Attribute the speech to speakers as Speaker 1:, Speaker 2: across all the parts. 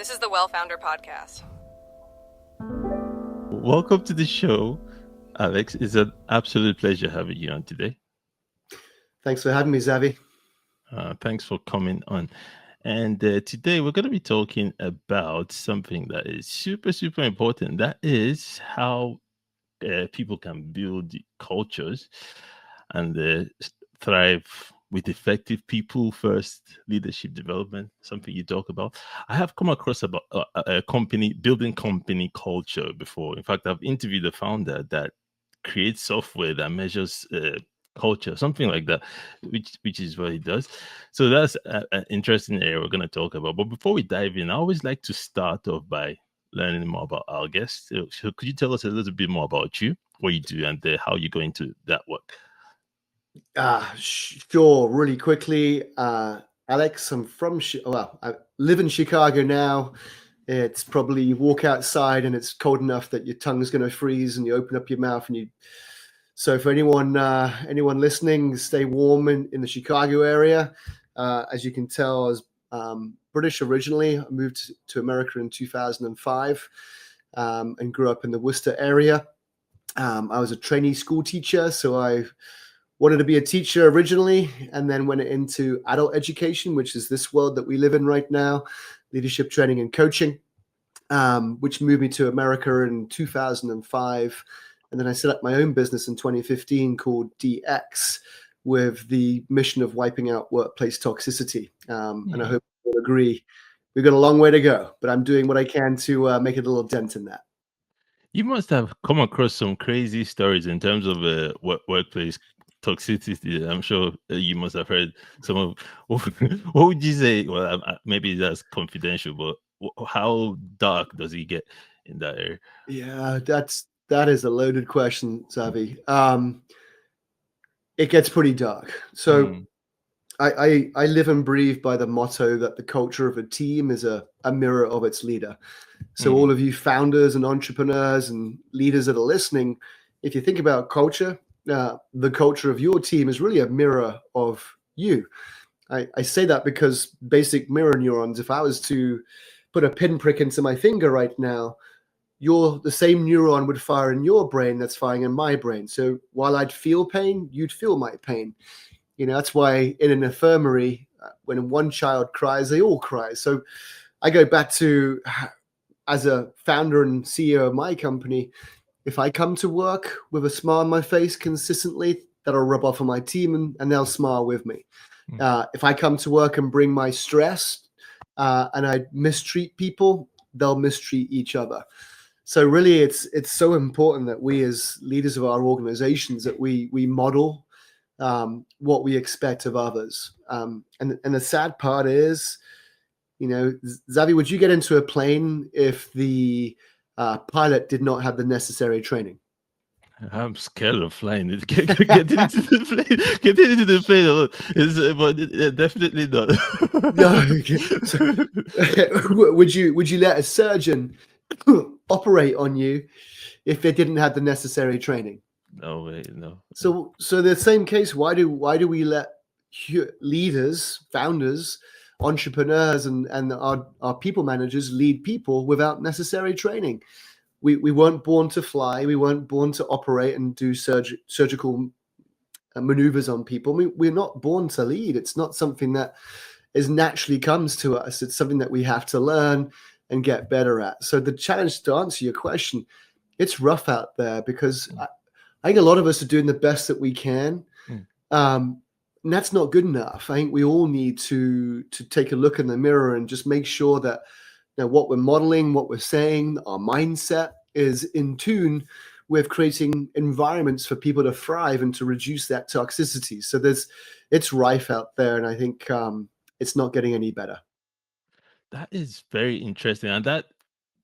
Speaker 1: This is the WellFounder Podcast.
Speaker 2: Welcome to the show, Alex. It's an absolute pleasure having you on today.
Speaker 3: Thanks for having me, Xavi.
Speaker 2: Thanks for coming on. And today we're going to be talking about something that is super, super important. That is how people can build cultures and thrive with effective people first leadership development, something you talk about. I have come across about a company building company culture before. In fact, I've interviewed a founder that creates software that measures culture, something like that, which is what he does. So that's an interesting area we're going to talk about. But before we dive in, I always like to start off by learning more about our guests. So could you tell us a little bit more about you, what you do, and how you go into that work?
Speaker 3: Sure. Really quickly, Alex, I'm from, I live in Chicago now. It's probably you walk outside and it's cold enough that your tongue's going to freeze and you open up your mouth and you. So for anyone listening, stay warm in the Chicago area. As you can tell, I was British originally. I moved to America in 2005 and grew up in the Worcester area. I was a trainee school teacher, so I wanted to be a teacher originally, and then went into adult education, which is this world that we live in right now, leadership training and coaching, which moved me to America in 2005. And then I set up my own business in 2015 called DX with the mission of wiping out workplace toxicity. And I hope you'll agree, we've got a long way to go, but I'm doing what I can to make a little dent in that.
Speaker 2: You must have come across some crazy stories in terms of workplace toxicity. I'm sure you must have heard some of. What would you say? Well, maybe that's confidential, but how dark does he get in that area?
Speaker 3: Yeah, that is a loaded question, Xavi. It gets pretty dark. So I live and breathe by the motto that the culture of a team is a mirror of its leader. So all of you founders and entrepreneurs and leaders that are listening, if you think about culture, the culture of your team is really a mirror of you. I say that because basic mirror neurons, if I was to put a pinprick into my finger right now, the same neuron would fire in your brain that's firing in my brain. So while I'd feel pain, you'd feel my pain. You know, that's why in an infirmary, when one child cries, they all cry. So I go back to, as a founder and CEO of my company, if I come to work with a smile on my face consistently, that'll rub off on my team and they'll smile with me. If I come to work and bring my stress and I mistreat people, they'll mistreat each other. So really, it's so important that we as leaders of our organizations, that we model what we expect of others. And the sad part is, you know, Xavi, would you get into a plane if the pilot did not have the necessary training?
Speaker 2: I'm scared of flying. Getting into the plane, but definitely not.
Speaker 3: No. Okay. So, would you let a surgeon operate on you if they didn't have the necessary training?
Speaker 2: No way, no.
Speaker 3: So the same case, why do we let leaders, founders, entrepreneurs, and our people managers lead people without necessary training? We weren't born to fly. We weren't born to operate and do surgical maneuvers on people. We're not born to lead. It's not something that is naturally comes to us. It's something that we have to learn and get better at. So the challenge, to answer your question, it's rough out there because I think a lot of us are doing the best that we can. And that's not good enough. I think we all need to take a look in the mirror and just make sure that, you know, what we're modeling, what we're saying, our mindset is in tune with creating environments for people to thrive and to reduce that toxicity. So it's rife out there, and I think it's not getting any better.
Speaker 2: That is very interesting, and that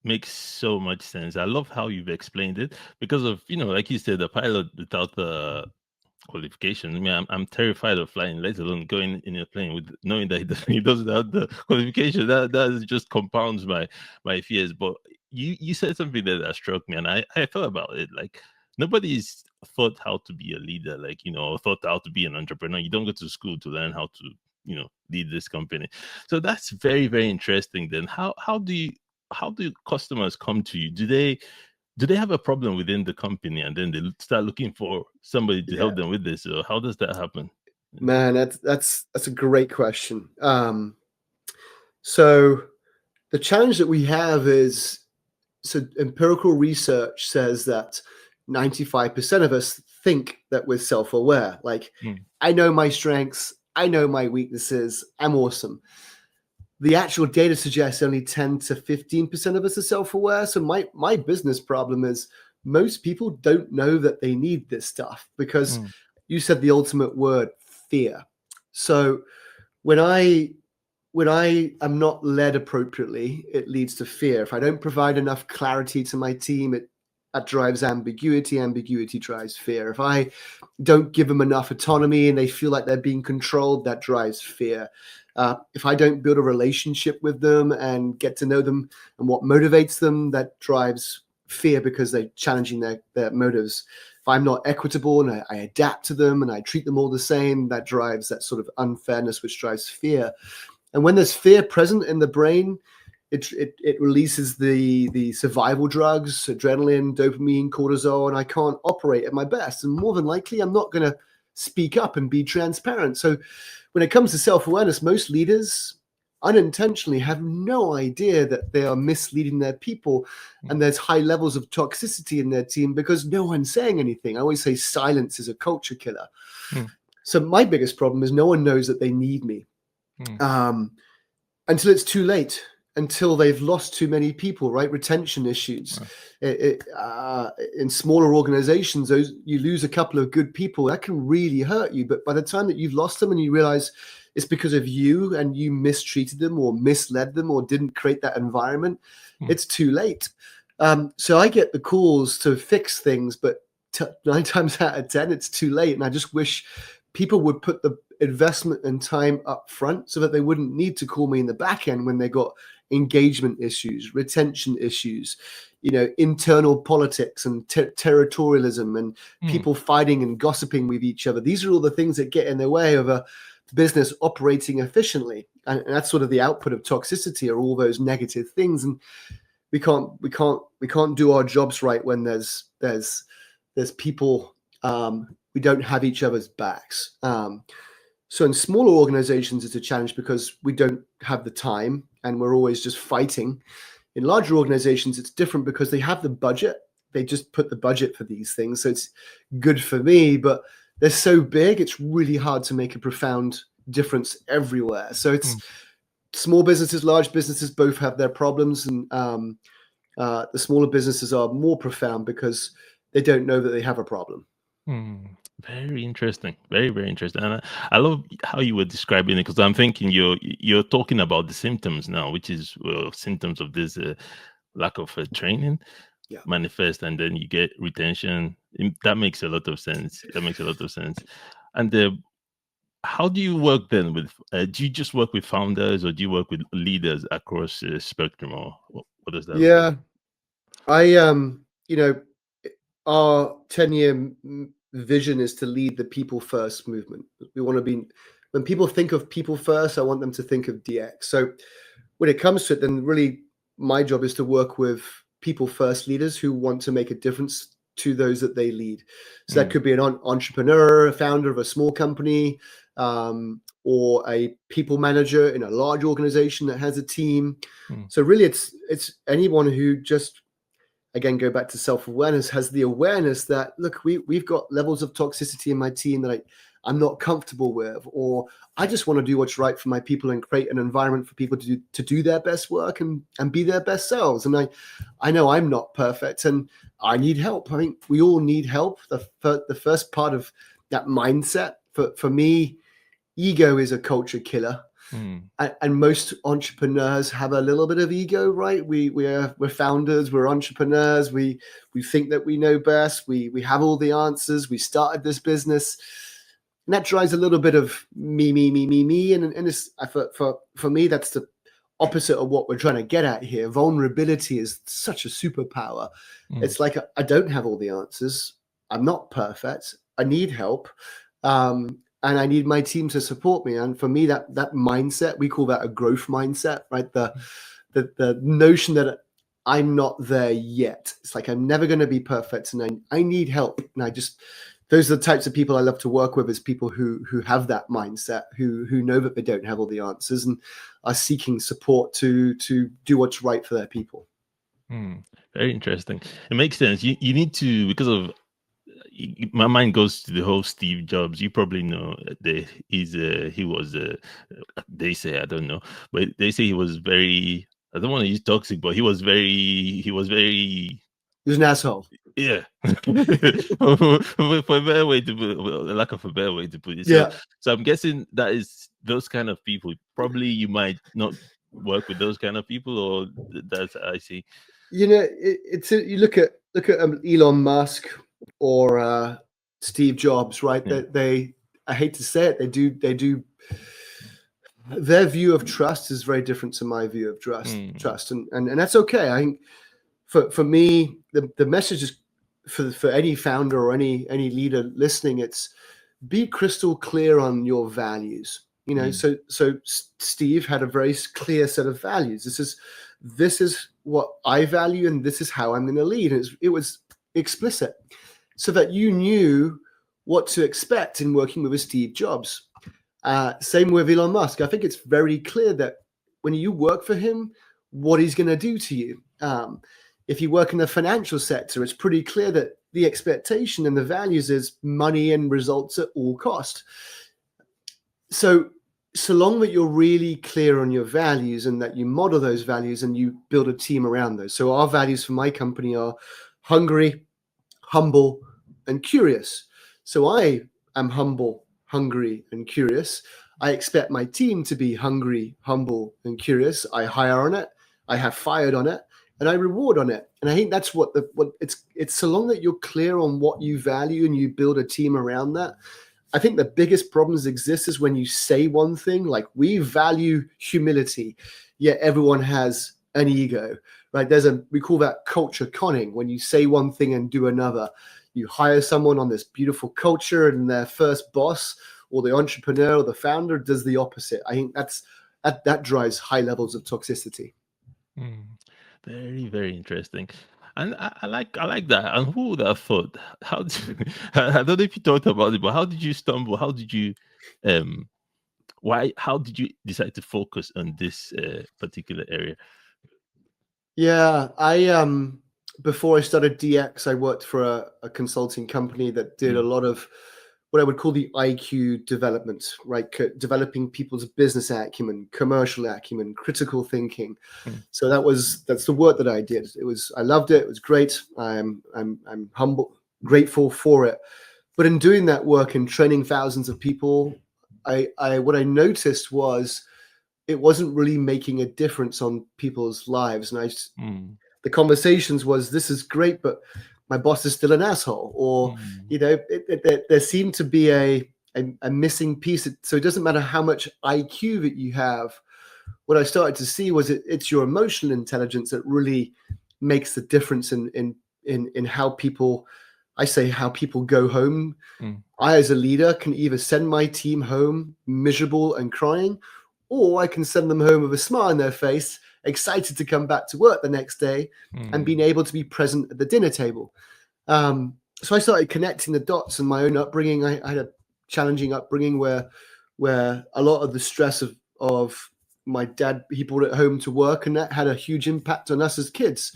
Speaker 2: makes so much sense. I love how you've explained it because of, you know, like you said, the pilot without the qualification. I mean, I'm terrified of flying, let alone going in a plane with knowing that he doesn't have the qualification. That just compounds my fears. But you said something that struck me, and I thought about it. Like, nobody's thought how to be a leader, like, you know, thought how to be an entrepreneur. You don't go to school to learn how to lead this company. So that's very, very interesting. Then how do customers come to you? Do they have a problem within the company, and then they start looking for somebody to help them with this? Or how does that happen?
Speaker 3: Man, that's a great question. So the challenge that we have is, so empirical research says that 95% of us think that we're self-aware. Like, I know my strengths, I know my weaknesses, I'm awesome. The actual data suggests only 10 to 15% of us are self-aware. So my business problem is most people don't know that they need this stuff, because you said the ultimate word, fear. So when I am not led appropriately, it leads to fear. If I don't provide enough clarity to my team, that drives ambiguity. Ambiguity drives fear. If I don't give them enough autonomy and they feel like they're being controlled, that drives fear. If I don't build a relationship with them and get to know them and what motivates them, that drives fear, because they're challenging their motives. If I'm not equitable and I adapt to them and I treat them all the same, that drives that sort of unfairness, which drives fear. And when there's fear present in the brain, it releases the survival drugs, adrenaline, dopamine, cortisol, and I can't operate at my best. And more than likely, I'm not going to speak up and be transparent. So when it comes to self-awareness, most leaders unintentionally have no idea that they are misleading their people, and there's high levels of toxicity in their team because no one's saying anything. I always say silence is a culture killer. So my biggest problem is no one knows that they need me until it's too late, until they've lost too many people, right? Retention issues. In smaller organizations, you lose a couple of good people, that can really hurt you. But by the time that you've lost them and you realize it's because of you and you mistreated them or misled them or didn't create that environment, it's too late. So I get the calls to fix things, but 9 times out of 10, it's too late. And I just wish people would put the investment and time up front so that they wouldn't need to call me in the back end when they got engagement issues, retention issues, internal politics and territorialism and people fighting and gossiping with each other. These are all the things that get in the way of a business operating efficiently. And that's sort of the output of toxicity, are all those negative things. And we can't do our jobs right when there's people, we don't have each other's backs. So in smaller organizations, it's a challenge because we don't have the time and we're always just fighting. In larger organizations, it's different because they have the budget. They just put the budget for these things. So it's good for me, but they're so big, it's really hard to make a profound difference everywhere. So it's small businesses, large businesses, both have their problems. And the smaller businesses are more profound because they don't know that they have a problem.
Speaker 2: Very interesting. Very, very interesting. And I love how you were describing it, because I'm thinking you're talking about the symptoms now, which is symptoms of this lack of training manifest, and then you get retention. That makes a lot of sense. And how do you work then with, do you just work with founders, or do you work with leaders across the spectrum, or what does that look
Speaker 3: like? Our 10-year vision is to lead the people first movement. We want to be, when people think of people first, I want them to think of DX. So when it comes to it, then really my job is to work with people first leaders who want to make a difference to those that they lead. So that could be an entrepreneur, a founder of a small company, or a people manager in a large organization that has a team. So really it's anyone who just, again, go back to self-awareness, has the awareness that, look, we've got levels of toxicity in my team that I'm not comfortable with, or I just want to do what's right for my people and create an environment for people to do their best work and be their best selves. And I know I'm not perfect and I need help. I mean, we all need help. The first part of that mindset, for me, ego is a culture killer. And most entrepreneurs have a little bit of ego, right? We're founders, we're entrepreneurs, we think that we know best, we have all the answers, we started this business, and that drives a little bit of me, and it's, for me, that's the opposite of what we're trying to get at here. Vulnerability is such a superpower. It's like, I don't have all the answers, I'm not perfect, I need help. and I need my team to support me. And for me, that mindset, we call that a growth mindset, right? The notion that I'm not there yet. It's like I'm never going to be perfect, and I need help. And those are the types of people I love to work with, is people who have that mindset, who know that they don't have all the answers and are seeking support to do what's right for their people.
Speaker 2: Very interesting. It makes sense. You need to, because of, my mind goes to the whole Steve Jobs. You probably know that he was they say, I don't know, but they say he was very, I don't want to use toxic, but he was very
Speaker 3: He was an asshole.
Speaker 2: Yeah. For a better way to put it, lack of a better way to put it.
Speaker 3: Yeah.
Speaker 2: So I'm guessing that is those kind of people. Probably you might not work with those kind of people, or that's, I see.
Speaker 3: You know, you look at Elon Musk or Steve Jobs, right?
Speaker 2: Yeah.
Speaker 3: They I hate to say it, they do. Their view of trust is very different to my view of trust, and that's okay. I think for me, the message is for any founder or any leader listening, it's be crystal clear on your values. You know, so Steve had a very clear set of values. This is what I value, and this is how I'm going to lead. It was explicit, so that you knew what to expect in working with a Steve Jobs. Same with Elon Musk. I think it's very clear that when you work for him, what he's going to do to you. If you work in the financial sector, it's pretty clear that the expectation and the values is money and results at all cost. So long that you're really clear on your values and that you model those values and you build a team around those. So our values for my company are hungry, humble, and curious. So I am humble, hungry, and curious. I expect my team to be hungry, humble, and curious. I hire on it. I have fired on it. And I reward on it. And I think that's what it's so long that you're clear on what you value and you build a team around that. I think the biggest problems exist is when you say one thing, like we value humility, yet everyone has an ego, right? We call that culture conning. When you say one thing and do another, you hire someone on this beautiful culture and their first boss or the entrepreneur or the founder does the opposite. I think that drives high levels of toxicity.
Speaker 2: Very, very interesting. And I like that. And who would have thought? I don't know if you talked about it, but how did you stumble? How did you how did you decide to focus on this particular area?
Speaker 3: Yeah, before I started DX, I worked for a consulting company that did a lot of what I would call the IQ development, right? Developing people's business acumen, commercial acumen, critical thinking. So that's the work that I did. I loved it. It was great. I'm humble, grateful for it. But in doing that work and training thousands of people, what I noticed was it wasn't really making a difference on people's lives. And the conversations was, this is great, but my boss is still an asshole, or there seemed to be a missing piece. So it doesn't matter how much IQ that you have. What I started to see was it's your emotional intelligence that really makes the difference in how people go home. I, as a leader, can either send my team home miserable and crying, or I can send them home with a smile on their face, excited to come back to work the next day and being able to be present at the dinner table. So I started connecting the dots in my own upbringing. I had a challenging upbringing where a lot of the stress of my dad, he brought it home to work, and that had a huge impact on us as kids.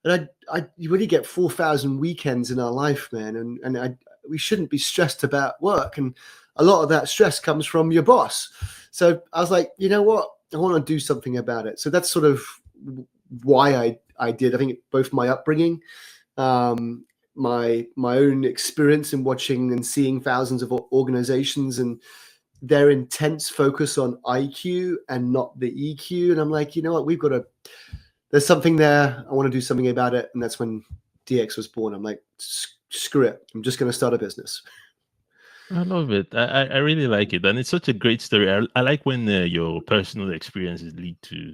Speaker 3: And you really get 4,000 weekends in our life, man. And we shouldn't be stressed about work. And a lot of that stress comes from your boss. So I was like, you know what? I want to do something about it. So that's sort of why I did. I think both my upbringing, my own experience in watching and seeing thousands of organizations and their intense focus on IQ and not the EQ. And I'm like, you know what? There's something there. I want to do something about it. And that's when DX was born. I'm like, screw it. I'm just going to start a business.
Speaker 2: I love it. I really like it, and it's such a great story. I like when your personal experiences lead to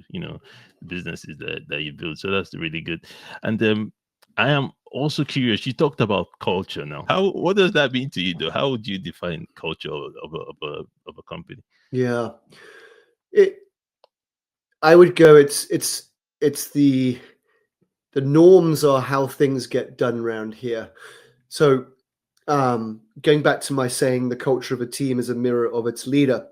Speaker 2: businesses that you build. So that's really good. And I am also curious. You talked about culture now. What does that mean to you, though? How would you define culture of a company?
Speaker 3: Yeah, it. I would go. It's the norms are how things get done around here. So, going back to my saying, the culture of a team is a mirror of its leader.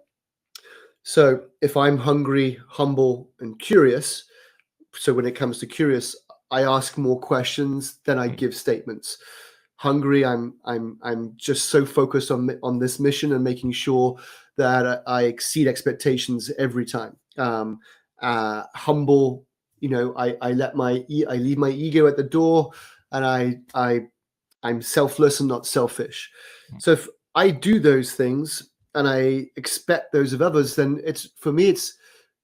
Speaker 3: So, if I'm hungry, humble, and curious, so when it comes to curious, I ask more questions than I give statements. Hungry, I'm just so focused on this mission and making sure that I exceed expectations every time. Humble, I leave my ego at the door, and I'm selfless and not selfish. So if I do those things and I expect those of others, then for me it's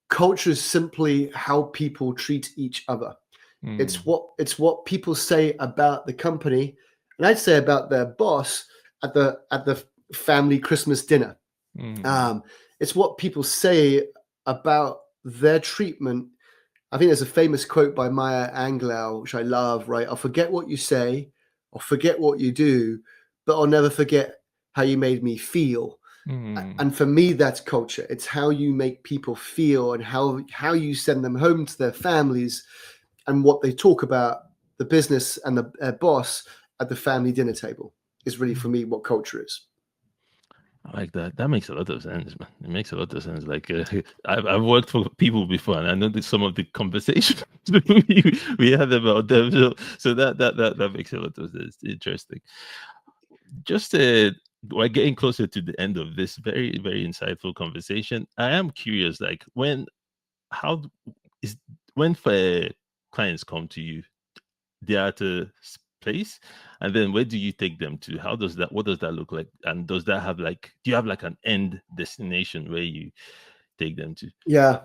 Speaker 3: culture is simply how people treat each other. It's what people say about the company, and I'd say about their boss at the family Christmas dinner. It's what people say about their treatment. I think there's a famous quote by Maya Angelou, which I love, right? I'll forget what you say, I'll forget what you do, but I'll never forget how you made me feel. And for me, that's culture. It's how you make people feel and how you send them home to their families and what they talk about the business and the boss at the family dinner table is really, for me, what culture is.
Speaker 2: I like that. That makes a lot of sense, man. It makes a lot of sense. Like I've worked for people before, and I know that some of the conversations we had about them. So that makes a lot of sense. Interesting. Just we're getting closer to the end of this very very insightful conversation. I am curious, like how is when clients come to you, they are at a place, and then where do you take them to? What does that look like, and does that have do you have like an end destination where you take them to?
Speaker 3: Yeah.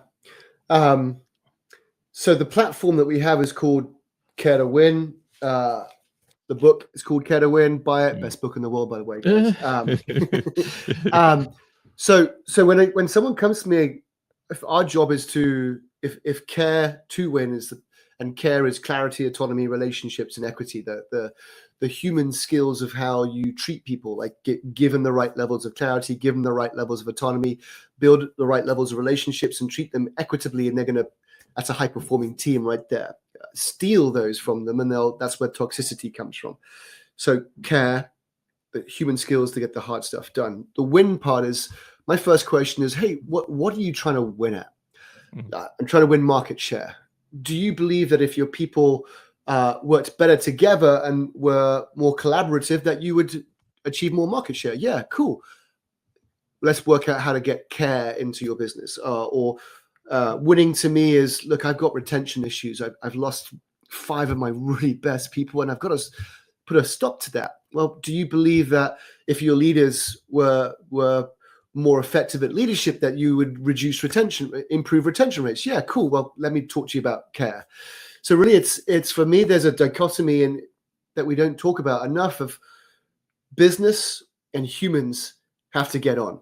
Speaker 3: So the platform that we have is called Care to Win. The book is called Care to Win. Buy it. Best book in the world, by the way, guys. So when someone comes to me, if our job is if care to win and care is clarity, autonomy, relationships, and equity, the human skills of how you treat people, like give them the right levels of clarity, give them the right levels of autonomy, build the right levels of relationships, and treat them equitably, and that's a high performing team right there. Steal those from them, and that's where toxicity comes from. So care, the human skills to get the hard stuff done. The win part is, my first question is, hey, what are you trying to win at? I'm trying to win market share. Do you believe that if your people worked better together and were more collaborative, that you would achieve more market share? Yeah, cool. Let's work out how to get care into your business. Winning to me is, look, I've got retention issues. I've lost 5 of my really best people, and I've got to put a stop to that. Well, do you believe that if your leaders were more effective at leadership, that you would improve retention rates? Yeah, cool. Well, let me talk to you about care. So really, it's for me, there's a dichotomy that we don't talk about enough of business and humans have to get on.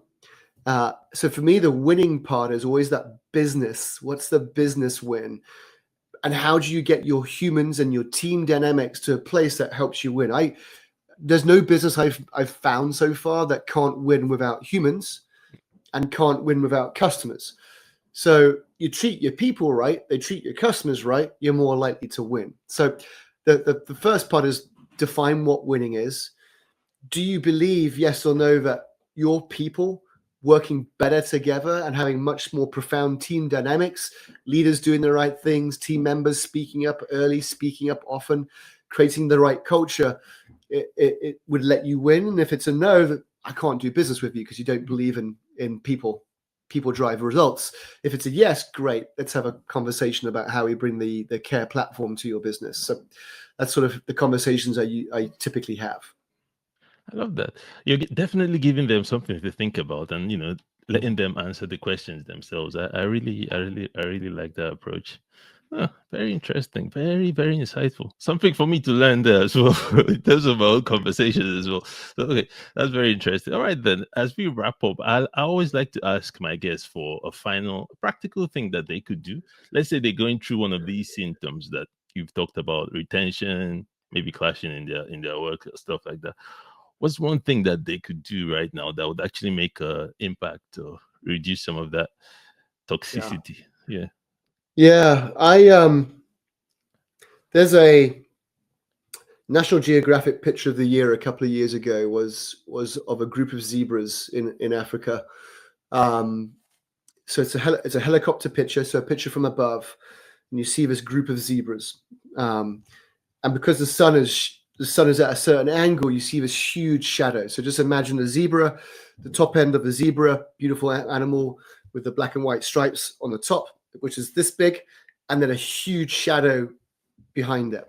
Speaker 3: So for me, the winning part is always that business. What's the business win? And how do you get your humans and your team dynamics to a place that helps you win? There's no business I've found so far that can't win without humans and can't win without customers. So you treat your people right, they treat your customers right, you're more likely to win. So the first part is define what winning is. Do you believe, yes or no, that your people working better together and having much more profound team dynamics, leaders doing the right things, team members speaking up early, speaking up often, creating the right culture, it would let you win? And if it's a no, that I can't do business with you because you don't believe in people drive results. If it's a yes, great. Let's have a conversation about how we bring the care platform to your business. So that's sort of the conversations I typically have.
Speaker 2: I love that. You're definitely giving them something to think about, and letting them answer the questions themselves. I really like that approach. Very interesting. Very, very insightful. Something for me to learn there as well in terms of our own conversations as well. So, okay, that's very interesting. All right, then, as we wrap up, I always like to ask my guests for a final practical thing that they could do. Let's say they're going through one of these symptoms that you've talked about: retention, maybe clashing in their work or stuff like that. What's one thing that they could do right now that would actually make an impact or reduce some of that toxicity?
Speaker 3: Yeah. There's a National Geographic picture of the year a couple of years ago was of a group of zebras in Africa. So it's a helicopter picture, so a picture from above, and you see this group of zebras. And because the sun is at a certain angle, you see this huge shadow. So just imagine a zebra, the top end of the zebra, beautiful animal with the black and white stripes on the top, which is this big, and then a huge shadow behind it.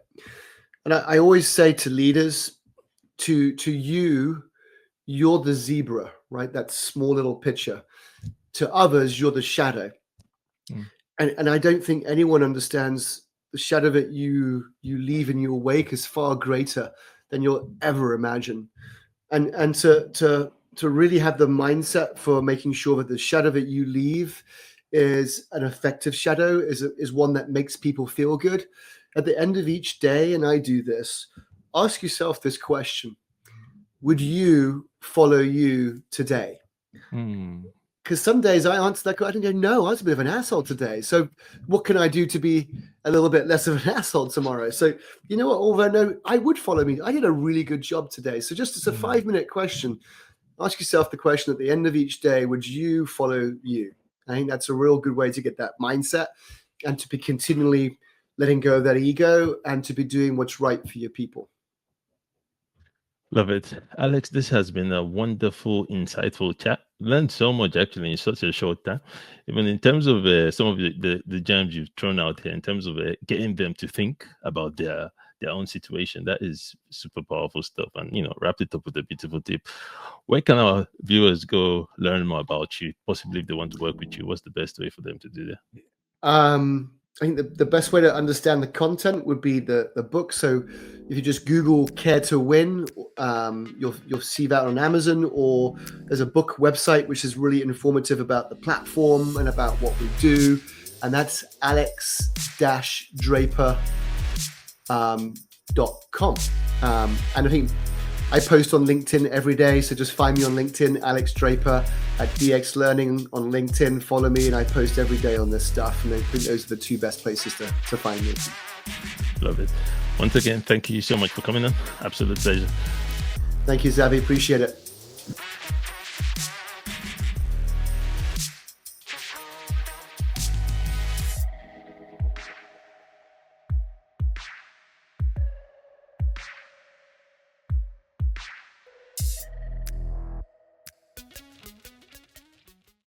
Speaker 3: And I always say to leaders, to you, you're the zebra, right? That small little picture. To others, you're the shadow. And I don't think anyone understands the shadow that you leave in your wake is far greater than you'll ever imagine. And to really have the mindset for making sure that the shadow that you leave is an effective shadow, is one that makes people feel good. At the end of each day, and I do this, ask yourself this question: would you follow you today? Because some days I answer that question and go, no, I was a bit of an asshole today. So what can I do to be a little bit less of an asshole tomorrow? So you know what, although no, I would follow me. I did a really good job today. So just as a 5-minute question, ask yourself the question at the end of each day: would you follow you? I think that's a real good way to get that mindset and to be continually letting go of that ego and to be doing what's right for your people.
Speaker 2: Love it. Alex, this has been a wonderful, insightful chat. Learned so much actually in such a short time. Even in terms of some of the gems you've thrown out here, in terms of getting them to think about their own situation, that is super powerful stuff. And, wrapped it up with a beautiful tip. Where can our viewers go learn more about you? Possibly if they want to work with you, what's the best way for them to do that?
Speaker 3: I think the best way to understand the content would be the book. So if you just Google Care to Win, you'll see that on Amazon, or there's a book website which is really informative about the platform and about what we do. And that's alex-draper.com. And I think I post on LinkedIn every day, so just find me on LinkedIn, Alex Draper at DX Learning on LinkedIn. Follow me, and I post every day on this stuff. And I think those are the two best places to find me.
Speaker 2: Love it. Once again, thank you so much for coming on. Absolute pleasure.
Speaker 3: Thank you, Xavi. Appreciate it.